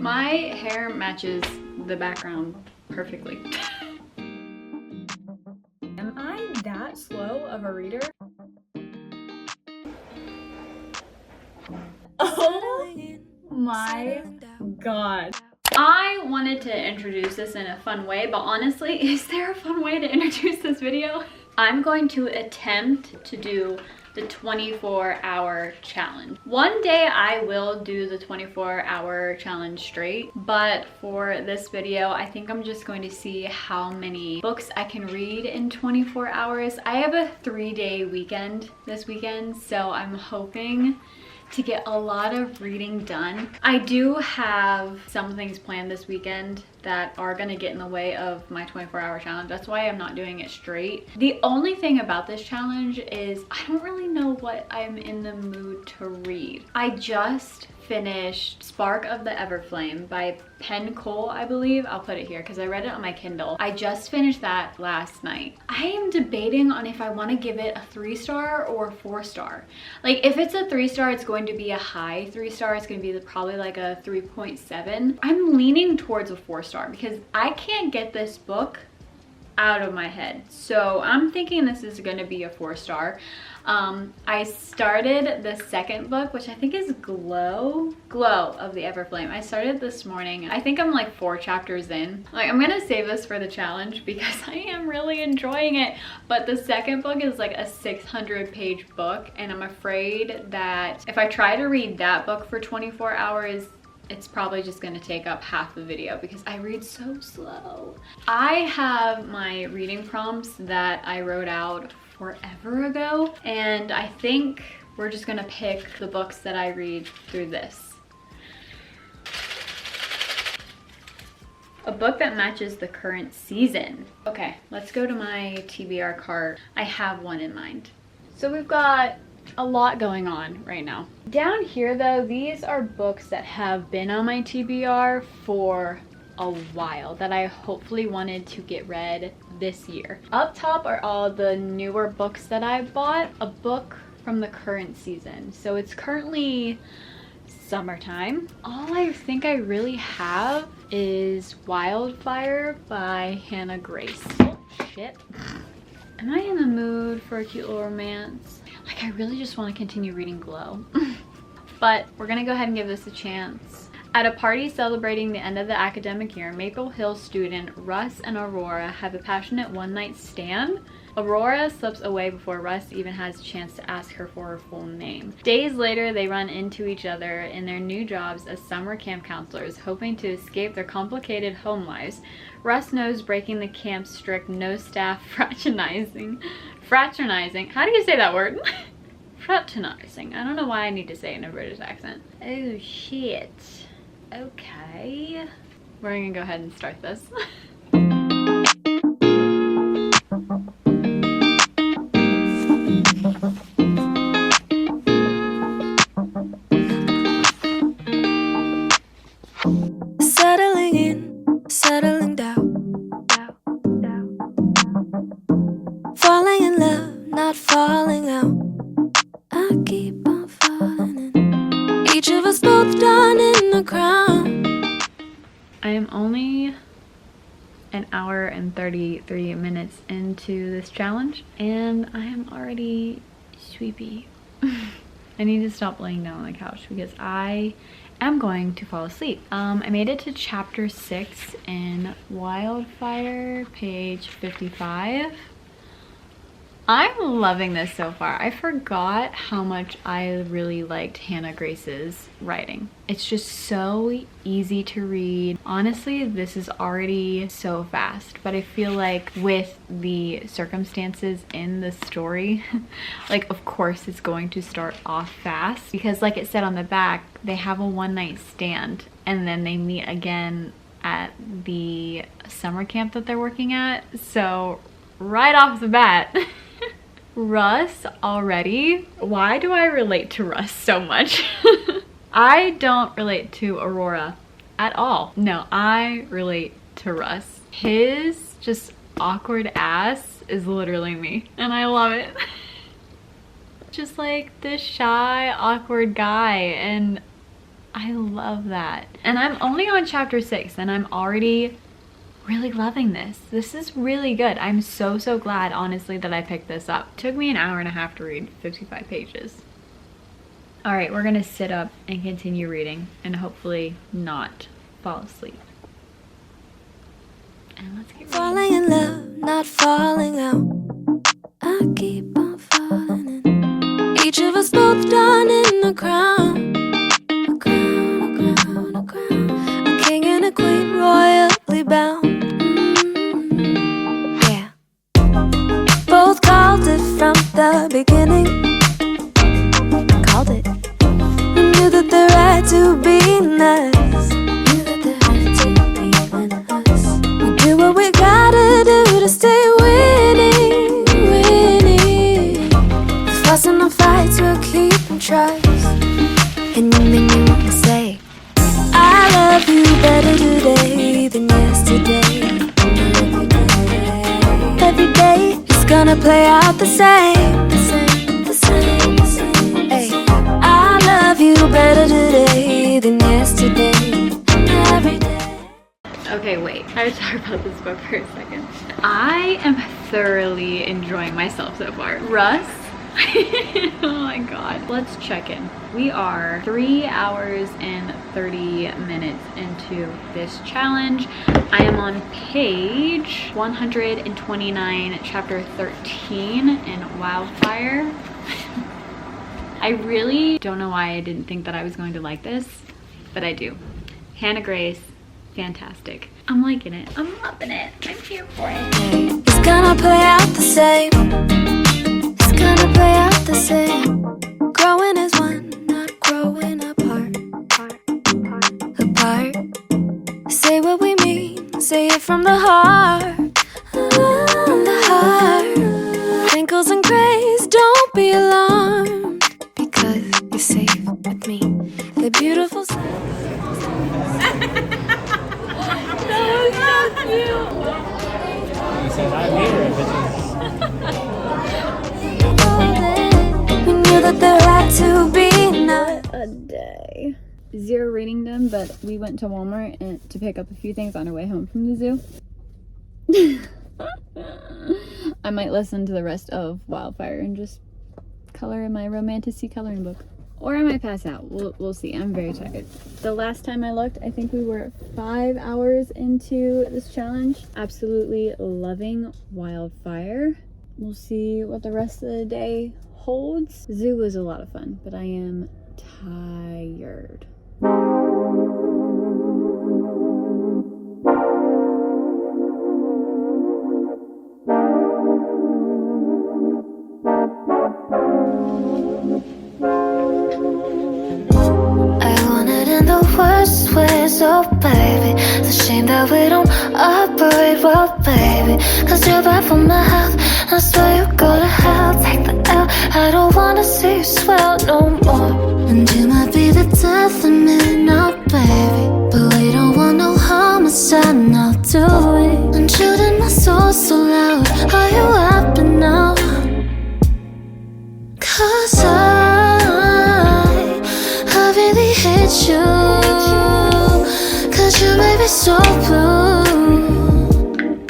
My hair matches the background perfectly. Am I that slow of a reader? Oh my god. I wanted to introduce this in a fun way, but honestly, is there a fun way to introduce this video? I'm going to attempt to do the 24-hour challenge. One day I will do the 24-hour challenge straight, but for this video, I think I'm just going to see how many books I can read in 24 hours. I have a 3-day weekend this weekend, so I'm hoping to get a lot of reading done. I do have some things planned this weekend that are gonna get in the way of my 24-hour challenge. That's why I'm not doing it straight. The only thing about this challenge is I don't really know what I'm in the mood to read. I just finished Spark of the Everflame by Penn Cole, I believe. I'll put it here because I read it on my Kindle. I just finished that last night. I am debating on if I want to give it a 3-star or a 4-star. Like if it's a 3-star, it's going to be a high 3-star. It's going to be probably like a 3.7. I'm leaning towards a 4-star because I can't get this book out of my head. So I'm thinking this is going to be a 4-star. I started the second book, which I think is Glow of the Everflame. I started this morning. I think I'm like 4 chapters in. Like I'm gonna save this for the challenge because I am really enjoying it. But the second book is like a 600-page book, and I'm afraid that if I try to read that book for 24 hours, it's probably just gonna take up half the video because I read so slow. I have my reading prompts that I wrote out forever ago, and I think we're just gonna pick the books that I read through this. A book that matches the current season. Okay, let's go to my TBR cart. I have one in mind. So we've got a lot going on right now. Down here though, these are books that have been on my TBR for a while that I hopefully wanted to get read this year. Up top are all the newer books that I bought, a book from the current season. So it's currently summertime. All I think I really have is Wildfire by Hannah Grace. Oh shit. Am I in the mood for a cute little romance? Like I really just want to continue reading Glow. But we're gonna go ahead and give this a chance. At a party celebrating the end of the academic year, Maple Hill student Russ and Aurora have a passionate one-night stand. Aurora slips away before Russ even has a chance to ask her for her full name. Days later, they run into each other in their new jobs as summer camp counselors, hoping to escape their complicated home lives. Russ knows breaking the camp's strict no-staff fraternizing. How do you say that word? Fraternizing. I don't know why I need to say it in a British accent. Oh shit. Okay. We're gonna go ahead and start this. Settling in, settling down. Falling in love, not falling out. I keep on falling in. Each of us both done in the crown. I am only an hour and 33 minutes into this challenge, and I am already sleepy. I need to stop laying down on the couch because I am going to fall asleep. I made it to chapter 6 in Wildfire, page 55. I'm loving this so far. I forgot how much I really liked Hannah Grace's writing. It's just so easy to read. Honestly, this is already so fast, but I feel like with the circumstances in the story, like of course it's going to start off fast because like it said on the back, they have a one-night stand and then they meet again at the summer camp that they're working at. So right off the bat, Russ already. Why do I relate to Russ so much? I don't relate to Aurora at all. No, I relate to Russ. His just awkward ass is literally me, and I love it. Just like this shy, awkward guy, and I love that. And I'm only on chapter 6 and I'm already really loving this. This is really good. I'm so glad, honestly, that I picked this up. It took me an hour and a half to read 55 pages. All right, we're gonna sit up and continue reading and hopefully not fall asleep. And let's get falling in love, not falling out. I keep on falling in. Each of us both done in a crown. A crown, a crown, a crown. A king and a queen royally bound. Yeah. Both called it from the beginning. Called it. We knew that the right to be nice. Knew that the right to be us. We do what we gotta do to stay winning, winning. The fuss and the fights will keep and trust. And you make me wanna say, I love you better today than yesterday. Every day is gonna play out the same, the same, the same, the same. Ay, I love you better today than yesterday. Every day. Okay, wait. I have to talk about this book for a second. I am thoroughly enjoying myself so far. Russ? Oh my god. Let's check in. We are 3 hours and 30 minutes into this challenge. I am on page 129, chapter 13 in Wildfire. I really don't know why I didn't think that I was going to like this, but I do. Hannah Grace, fantastic. I'm liking it. I'm loving it. I'm here for it. It's gonna play out the same. It's gonna play out the same. Growing as one, not growing apart. Apart. Say what we mean. Say it from the heart. From the heart. Wrinkles and grays, don't be alarmed. Because you're safe with me. The beautiful side. We knew that the right to be nice. A day. Zero reading them, but we went to Walmart and to pick up a few things on our way home from the zoo. I might listen to the rest of Wildfire and just color in my romantic-y coloring book. Or I might pass out. We'll see. I'm very tired. The last time I looked, I think we were 5 hours into this challenge. Absolutely loving Wildfire. We'll see what the rest of the day holds. Zoo was a lot of fun, but I am tired. So baby, it's a shame that we don't operate well, baby. Cause you're bad for my health, I swear you go to hell. Take the L, I don't wanna see you swell no more. And you might be the death of me now, baby, but we don't want no homicide now, do we? And shooting my soul so loud, are you happy now? Cause I really hate you. Cause you made me so blue.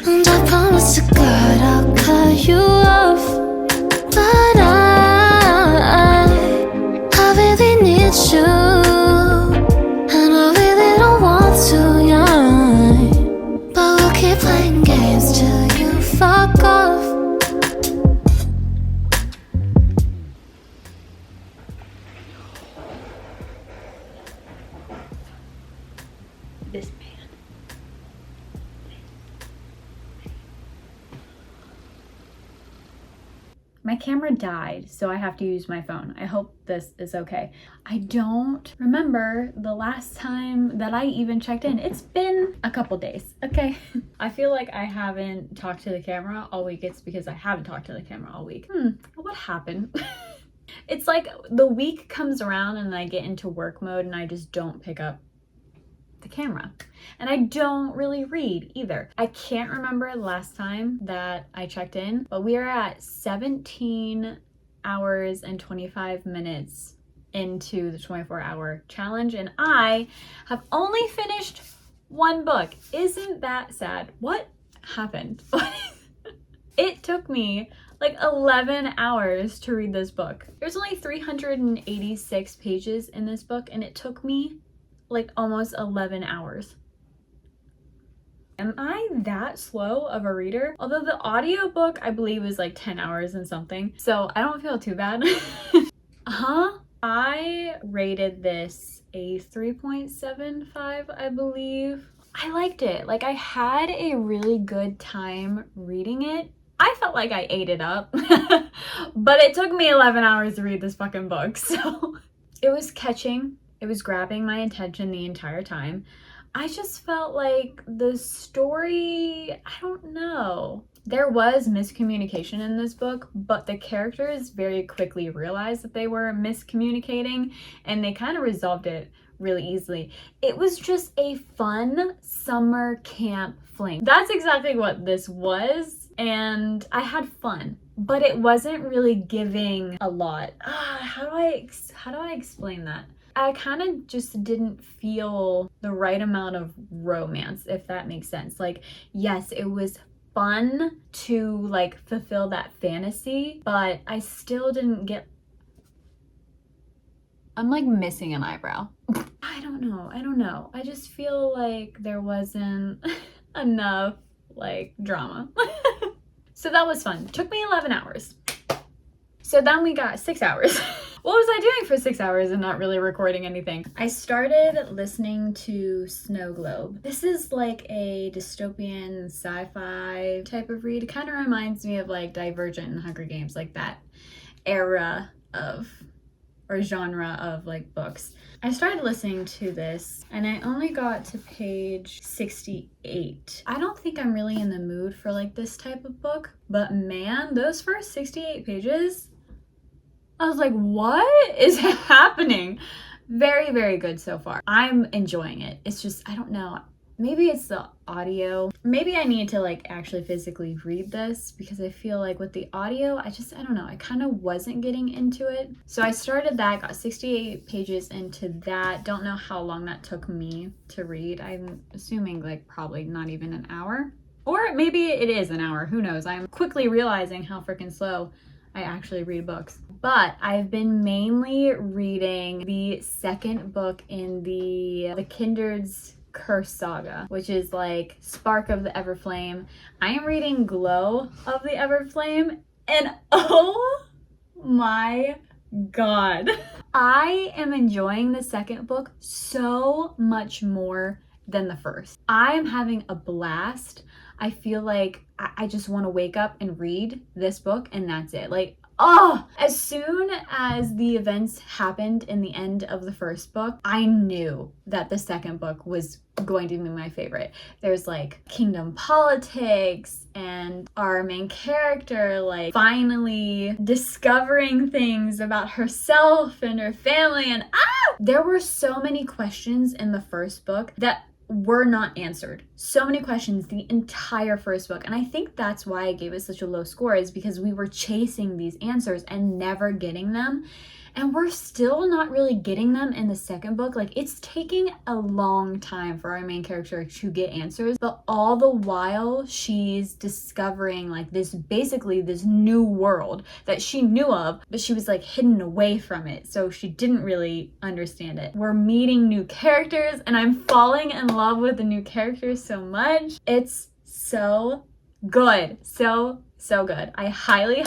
And I promise to God I'll cut you off. But I really need you. And I really don't want to, yeah. But we'll keep playing games till you fuck off. This man. My camera died, so I have to use my phone. I hope this is okay. I don't remember the last time that I even checked in. It's been a couple days, okay? I feel like I haven't talked to the camera all week. It's because I haven't talked to the camera all week. What happened? It's like the week comes around and I get into work mode and I just don't pick up the camera. And I don't really read either. I can't remember the last time that I checked in, but we are at 17 hours and 25 minutes into the 24-hour challenge, and I have only finished one book. Isn't that sad? What happened? It took me like 11 hours to read this book. There's only 386 pages in this book, and it took me like almost 11 hours. Am I that slow of a reader? Although the audiobook I believe is like 10 hours and something, so I don't feel too bad. I rated this a 3.75, I believe. I liked it. Like, I had a really good time reading it. I felt like I ate it up, but it took me 11 hours to read this fucking book, so it was catching. It was grabbing my attention the entire time. I just felt like the story, I don't know. There was miscommunication in this book, but the characters very quickly realized that they were miscommunicating, and they kind of resolved it really easily. It was just a fun summer camp fling. That's exactly what this was, and I had fun, but it wasn't really giving a lot. How do I explain that? I kind of just didn't feel the right amount of romance, if that makes sense. Like, yes, it was fun to like fulfill that fantasy, but I still didn't get... I'm like missing an eyebrow. I don't know. I just feel like there wasn't enough like drama. So that was fun. Took me 11 hours. So then we got 6 hours. What was I doing for 6 hours and not really recording anything? I started listening to Snow Globe. This is like a dystopian sci-fi type of read. It kind of reminds me of like Divergent and Hunger Games, like that era of, or genre of like books. I started listening to this and I only got to page 68. I don't think I'm really in the mood for like this type of book, but man, those first 68 pages, I was like, what is happening? Very, very good so far. I'm enjoying it. It's just, I don't know. Maybe it's the audio. Maybe I need to like actually physically read this, because I feel like with the audio, I don't know. I kind of wasn't getting into it. So I started that, got 68 pages into that. Don't know how long that took me to read. I'm assuming like probably not even an hour. Or maybe it is an hour. Who knows? I'm quickly realizing how freaking slow I actually read books. But I've been mainly reading the second book in the Kindred's Curse saga, which is like Spark of the Everflame. I am reading Glow of the Everflame, and oh my god, I am enjoying the second book so much more than the first. I am having a blast. I feel like I just want to wake up and read this book and that's it. Like, oh, as soon as the events happened in the end of the first book, I knew that the second book was going to be my favorite. There's like kingdom politics and our main character like finally discovering things about herself and her family, and there were so many questions in the first book that were not answered. So many questions the entire first book, and I think that's why I gave it such a low score, is because we were chasing these answers and never getting them, and we're still not really getting them in the second book. Like, it's taking a long time for our main character to get answers, but all the while she's discovering like this new world that she knew of, but she was like hidden away from it, so she didn't really understand it. We're meeting new characters and I'm falling in love with the new characters so much. It's so good. So good. I highly,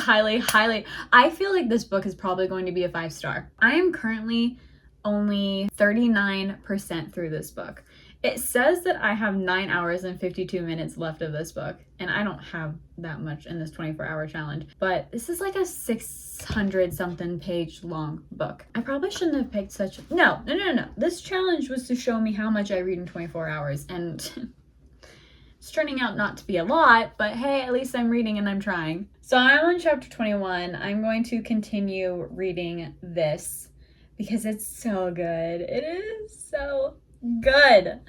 I feel like this book is probably going to be a 5-star. I am currently only 39% through this book. It says that I have 9 hours and 52 minutes left of this book, and I don't have that much in this 24-hour challenge, but this is like a 600 something page long book. I probably shouldn't have picked such no. This challenge was to show me how much I read in 24 hours, and it's turning out not to be a lot, but hey, at least I'm reading and I'm trying. So I'm on chapter 21. I'm going to continue reading this because it's so good. It is so good.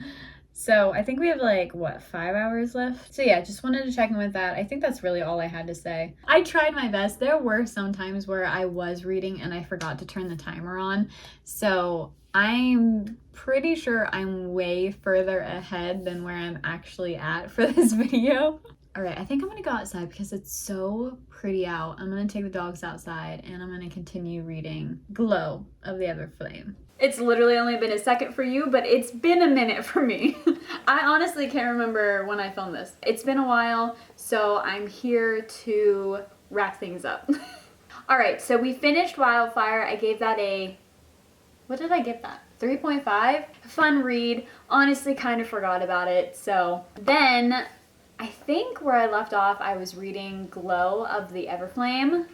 So I think we have like, what, 5 hours left? So yeah, just wanted to check in with that. I think that's really all I had to say. I tried my best. There were some times where I was reading and I forgot to turn the timer on. So I'm pretty sure I'm way further ahead than where I'm actually at for this video. All right, I think I'm gonna go outside because it's so pretty out. I'm gonna take the dogs outside and I'm gonna continue reading Glow of the Everflame. It's literally only been a second for you, but it's been a minute for me. I honestly can't remember when I filmed this. It's been a while, so I'm here to wrap things up. All right, so we finished Wildfire. I gave that a, what did I give that? 3.5? Fun read. Honestly, kind of forgot about it. So then I think where I left off, I was reading Glow of the Everflame.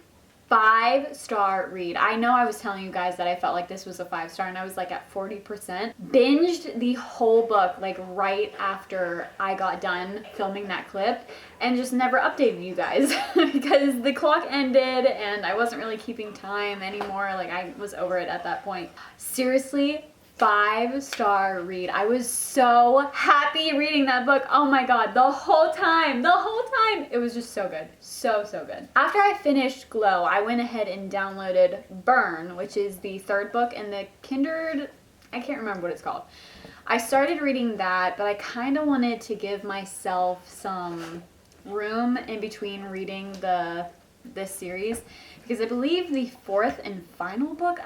5-star read. I know I was telling you guys that I felt like this was a 5-star and I was like at 40%. Binged the whole book like right after I got done filming that clip and just never updated you guys because the clock ended and I wasn't really keeping time anymore. Like I was over it at that point. Seriously, 5-star read. I was so happy reading that book. Oh my god, the whole time. It was just so good. So good. After I finished Glow, I went ahead and downloaded Burn, which is the 3rd book in the Kindred, I can't remember what it's called. I started reading that, but I kind of wanted to give myself some room in between reading this series because I believe the 4th and final book,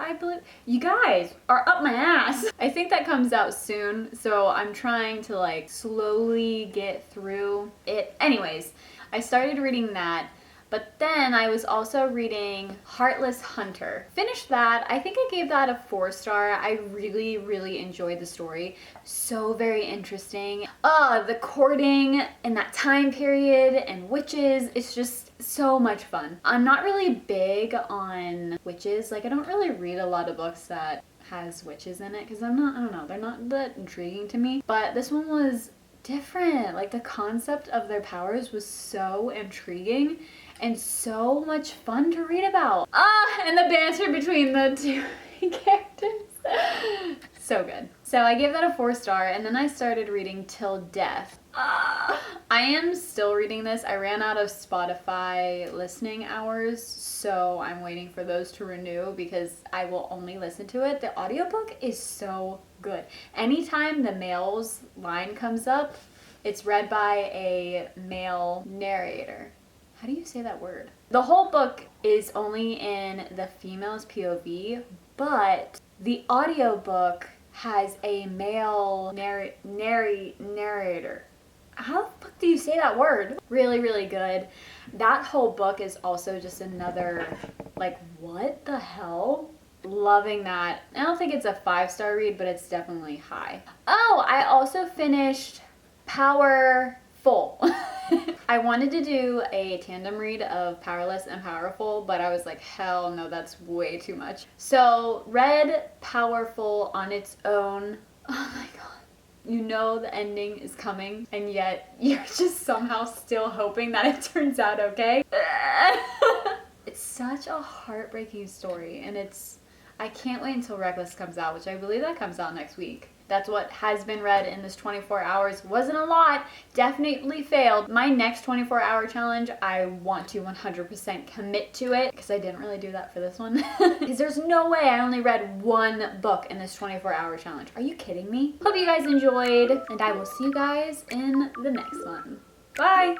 you guys are up my ass. I think that comes out soon, so I'm trying to like slowly get through it. Anyways, I started reading that, but then I was also reading Heartless Hunter. Finished that. I think I gave that a 4-star. I really enjoyed the story. So very interesting. The courting in that time period and witches, it's just so much fun. I'm not really big on witches. Like I don't really read a lot of books that has witches in it because I don't know, they're not that intriguing to me. But this one was different. Like the concept of their powers was so intriguing and so much fun to read about. And the banter between the two characters. So good. So I gave that a 4-star and then I started reading Till Death. I am still reading this. I ran out of Spotify listening hours, so I'm waiting for those to renew because I will only listen to it. The audiobook is so good. Anytime the male's line comes up, it's read by a male narrator. How do you say that word? The whole book is only in the female's POV, but the audiobook has a male narrator. How the fuck do you say that word? Really good. That whole book is also just another, like, what the hell? Loving that. I don't think it's a 5-star read, but it's definitely high. Oh, I also finished Powerful. I wanted to do a tandem read of Powerless and Powerful, but I was like, hell no, that's way too much. So read Powerful on its own. Oh my god. You know the ending is coming, and yet you're just somehow still hoping that it turns out okay. It's such a heartbreaking story, and I can't wait until Reckless comes out, which I believe that comes out next week. That's what has been read in this 24 hours. Wasn't a lot, definitely failed. My next 24-hour challenge, I want to 100% commit to it because I didn't really do that for this one. Because there's no way I only read 1 book in this 24-hour challenge. Are you kidding me? Hope you guys enjoyed, and I will see you guys in the next one. Bye!